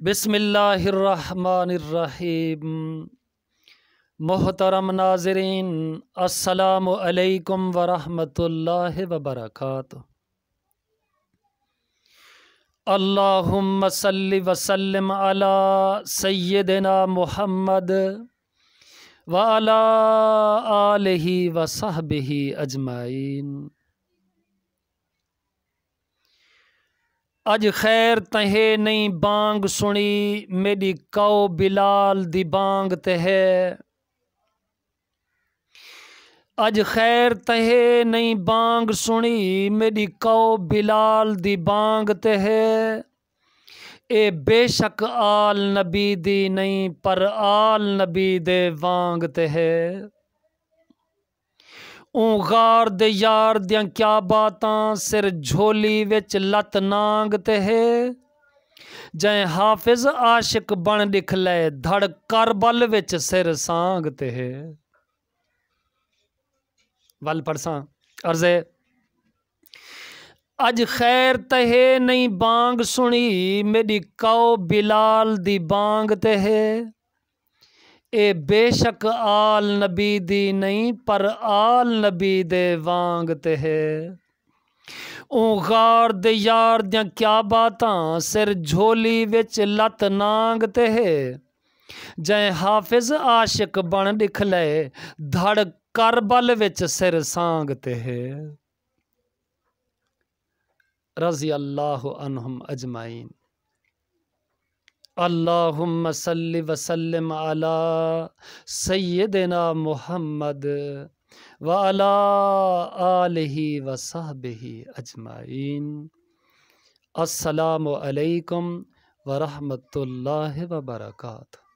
بسم اللہ الرحمن الرحیم۔ محترم ناظرین، السلام علیکم ورحمۃ اللہ وبرکاتہ۔ اللہم صلی وسلم علی سیدنا محمد وعلی آلہ وصحبہ اجمعین۔ اج خیر تہے نہیں بانگ سنی، میری کو بلال دی بانگ تے ہے۔ اج خیر تہے نہیں بانگ سنی، میری کو بلال دی بانگ تے ہے۔ اے بے شک آل نبی دی نہیں، پر آل نبی دے وانگ تے ہے۔ اون غار دے یار دیاں کیا باتاں، سر جھولی وچ لت نانگ تے ہے۔ جائیں حافظ عاشق بن نکلے، دھڑ کربل وچ سر سانگ تے ہے۔ ول پڑھساں عرضے اج خیر تہے نہیں بانگ سنی، میری کو بلال دی بانگ تے ہے۔ اے بے شک آل نبی دی نہیں، پر آل نبی دے وانگ تے ہے۔ اون غار دے یار دیاں کیا باتاں، سر جھولی وچ لت نانگ تے ہے۔ جائیں حافظ عاشق بن نکلے، دھڑ کربل وچ سر سانگ تے ہے۔ رضی اللہ عنہم اجمعین۔ اللہم صلی وسلم علی سیدنا محمد وعلی آلہ وصحبہ اجمعین۔ السلام علیکم ورحمۃ اللہ وبرکاتہ۔